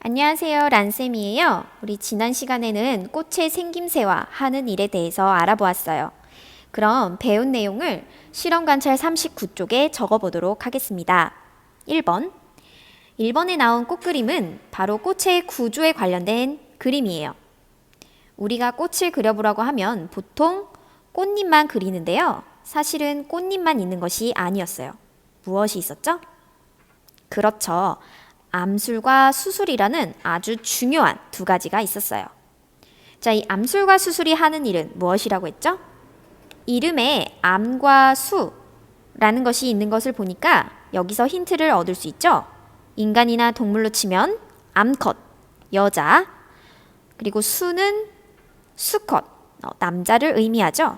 안녕하세요, 란쌤이에요. 우리 지난 시간에는 꽃의 생김새와 하는 일에 대해서 알아보았어요. 그럼 배운 내용을 실험 관찰 39쪽에 적어보도록 하겠습니다. 1번. 1번에 나온 꽃 그림은 바로 꽃의 구조에 관련된 그림이에요. 우리가 꽃을 그려보라고 하면 보통 꽃잎만 그리는데요. 사실은 꽃잎만 있는 것이 아니었어요. 무엇이 있었죠? 그렇죠. 암술과 수술이라는 아주 중요한 두 가지가 있었어요. 자, 이 암술과 수술이 하는 일은 무엇이라고 했죠? 이름에 암과 수라는 것이 있는 것을 보니까 여기서 힌트를 얻을 수 있죠? 인간이나 동물로 치면 암컷, 여자, 그리고 수는 수컷, 남자를 의미하죠?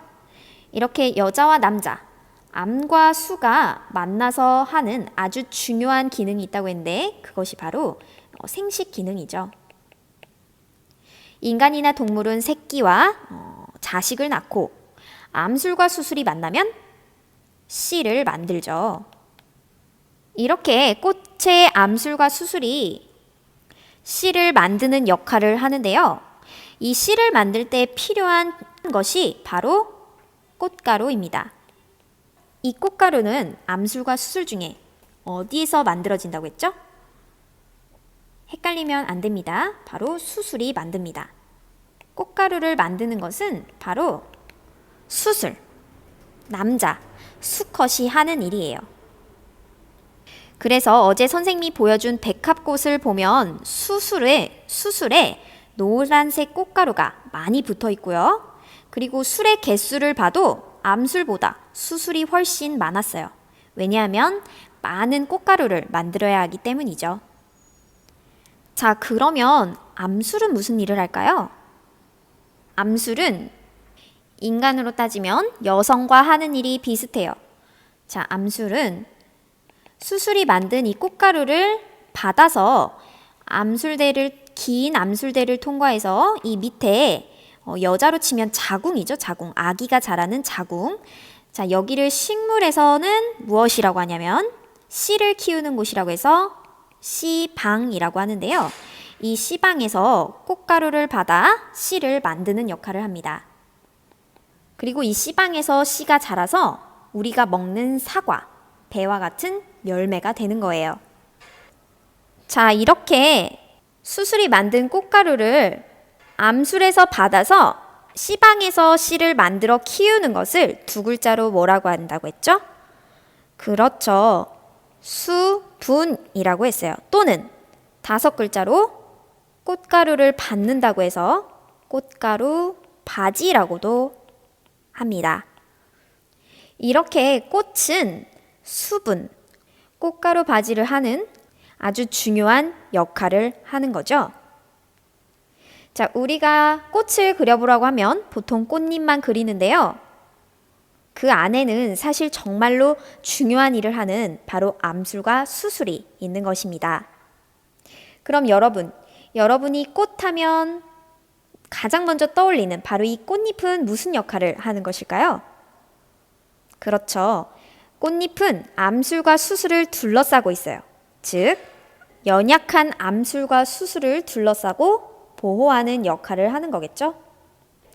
이렇게 여자와 남자, 암과 수가 만나서 하는 아주 중요한 기능이 있다고 했는데 그것이 바로 생식 기능이죠. 인간이나 동물은 새끼와 자식을 낳고 암술과 수술이 만나면 씨를 만들죠. 이렇게 꽃의 암술과 수술이 씨를 만드는 역할을 하는데요. 이 씨를 만들 때 필요한 것이 바로 꽃가루입니다. 이 꽃가루는 암술과 수술 중에 어디에서 만들어진다고 했죠? 헷갈리면 안 됩니다. 바로 수술이 만듭니다. 꽃가루를 만드는 것은 바로 수술, 남자, 수컷이 하는 일이에요. 그래서 어제 선생님이 보여준 백합꽃을 보면 수술에 노란색 꽃가루가 많이 붙어 있고요. 그리고 술의 개수를 봐도 암술보다 수술이 훨씬 많았어요. 왜냐하면 많은 꽃가루를 만들어야 하기 때문이죠. 자, 그러면 암술은 무슨 일을 할까요? 암술은 인간으로 따지면 여성과 하는 일이 비슷해요. 자, 암술은 수술이 만든 이 꽃가루를 받아서 긴 암술대를 통과해서 이 밑에 여자로 치면 자궁이죠. 자궁. 아기가 자라는 자궁. 자, 여기를 식물에서는 무엇이라고 하냐면 씨를 키우는 곳이라고 해서 씨방이라고 하는데요. 이 씨방에서 꽃가루를 받아 씨를 만드는 역할을 합니다. 그리고 이 씨방에서 씨가 자라서 우리가 먹는 사과, 배와 같은 열매가 되는 거예요. 자, 이렇게 수술이 만든 꽃가루를 암술에서 받아서 씨방에서 씨를 만들어 키우는 것을 두 글자로 뭐라고 한다고 했죠? 그렇죠. 수분이라고 했어요. 또는 다섯 글자로 꽃가루를 받는다고 해서 꽃가루 바지라고도 합니다. 이렇게 꽃은 수분, 꽃가루 바지를 하는 아주 중요한 역할을 하는 거죠. 자, 우리가 꽃을 그려보라고 하면 보통 꽃잎만 그리는데요. 그 안에는 사실 정말로 중요한 일을 하는 바로 암술과 수술이 있는 것입니다. 그럼 여러분이 꽃하면 가장 먼저 떠올리는 바로 이 꽃잎은 무슨 역할을 하는 것일까요? 그렇죠. 꽃잎은 암술과 수술을 둘러싸고 있어요. 즉, 연약한 암술과 수술을 둘러싸고 보호하는 역할을 하는 거겠죠?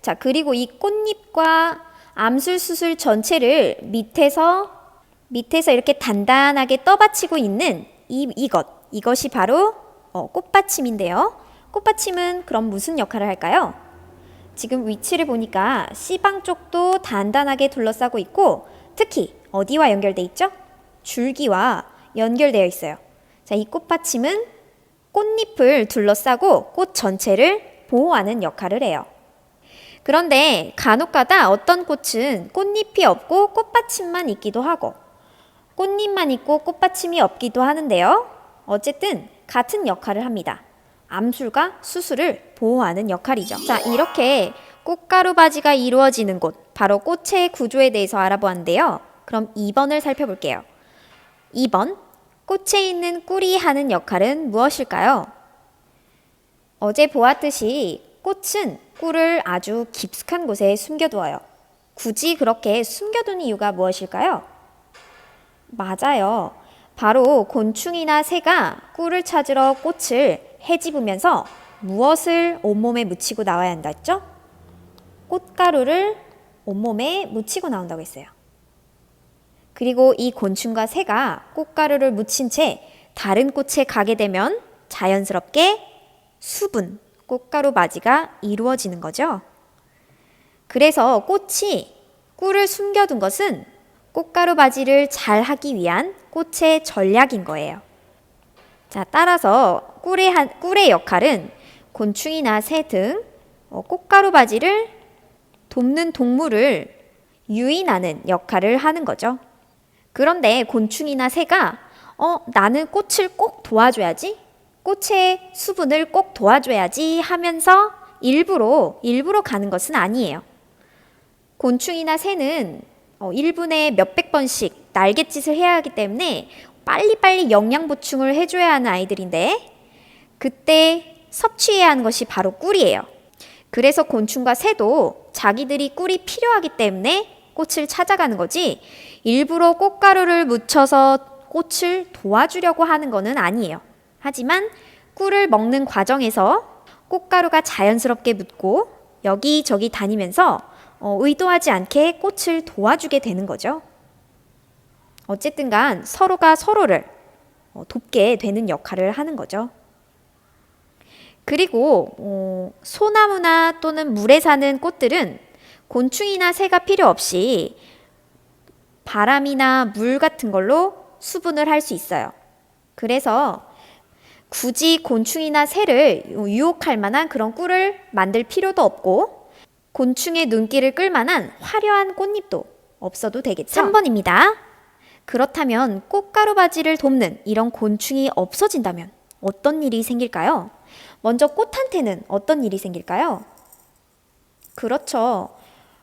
자, 그리고 이 꽃잎과 암술 수술 전체를 밑에서 이렇게 단단하게 떠받치고 있는 이것이 바로 꽃받침인데요. 꽃받침은 그럼 무슨 역할을 할까요? 지금 위치를 보니까 씨방 쪽도 단단하게 둘러싸고 있고 특히 어디와 연결돼 있죠? 줄기와 연결되어 있어요. 자, 이 꽃받침은 꽃잎을 둘러싸고 꽃 전체를 보호하는 역할을 해요. 그런데 간혹가다 어떤 꽃은 꽃잎이 없고 꽃받침만 있기도 하고 꽃잎만 있고 꽃받침이 없기도 하는데요. 어쨌든 같은 역할을 합니다. 암술과 수술을 보호하는 역할이죠. 자, 이렇게 꽃가루 바지가 이루어지는 곳, 바로 꽃의 구조에 대해서 알아보았는데요. 그럼 2번을 살펴볼게요. 2번, 꽃에 있는 꿀이 하는 역할은 무엇일까요? 어제 보았듯이 꽃은 꿀을 아주 깊숙한 곳에 숨겨두어요. 굳이 그렇게 숨겨둔 이유가 무엇일까요? 맞아요. 바로 곤충이나 새가 꿀을 찾으러 꽃을 해집으면서 무엇을 온몸에 묻히고 나와야 한다 했죠? 꽃가루를 온몸에 묻히고 나온다고 했어요. 그리고 이 곤충과 새가 꽃가루를 묻힌 채 다른 꽃에 가게 되면 자연스럽게 수분, 꽃가루 맞이가 이루어지는 거죠. 그래서 꽃이 꿀을 숨겨둔 것은 꽃가루 바지를 잘 하기 위한 꽃의 전략인 거예요. 자, 따라서 꿀의 역할은 곤충이나 새 등 꽃가루 바지를 돕는 동물을 유인하는 역할을 하는 거죠. 그런데 곤충이나 새가 나는 꽃을 꼭 도와줘야지, 꽃의 수분을 꼭 도와줘야지 하면서 일부러 가는 것은 아니에요. 곤충이나 새는 1분에 몇백 번씩 날갯짓을 해야 하기 때문에 빨리빨리 영양 보충을 해줘야 하는 아이들인데, 그때 섭취해야 하는 것이 바로 꿀이에요. 그래서 곤충과 새도 자기들이 꿀이 필요하기 때문에 꽃을 찾아가는 거지, 일부러 꽃가루를 묻혀서 꽃을 도와주려고 하는 것은 아니에요. 하지만 꿀을 먹는 과정에서 꽃가루가 자연스럽게 묻고 여기저기 다니면서 의도하지 않게 꽃을 도와주게 되는 거죠. 어쨌든 간 서로가 서로를 돕게 되는 역할을 하는 거죠. 그리고 소나무나 또는 물에 사는 꽃들은 곤충이나 새가 필요 없이 바람이나 물 같은 걸로 수분을 할 수 있어요. 그래서 굳이 곤충이나 새를 유혹할 만한 그런 꿀을 만들 필요도 없고, 곤충의 눈길을 끌 만한 화려한 꽃잎도 없어도 되겠죠? 3번입니다. 그렇다면 꽃가루 바지를 돕는 이런 곤충이 없어진다면 어떤 일이 생길까요? 먼저 꽃한테는 어떤 일이 생길까요? 그렇죠.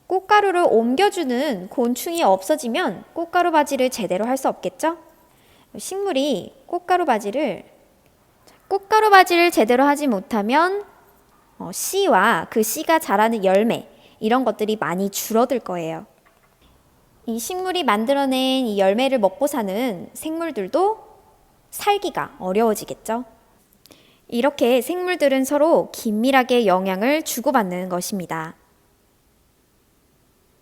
꽃가루를 옮겨주는 곤충이 없어지면 꽃가루 바지를 제대로 할 수 없겠죠? 식물이 꽃가루 바지를 제대로 하지 못하면 씨와 그 씨가 자라는 열매, 이런 것들이 많이 줄어들 거예요. 이 식물이 만들어낸 이 열매를 먹고 사는 생물들도 살기가 어려워지겠죠. 이렇게 생물들은 서로 긴밀하게 영향을 주고받는 것입니다.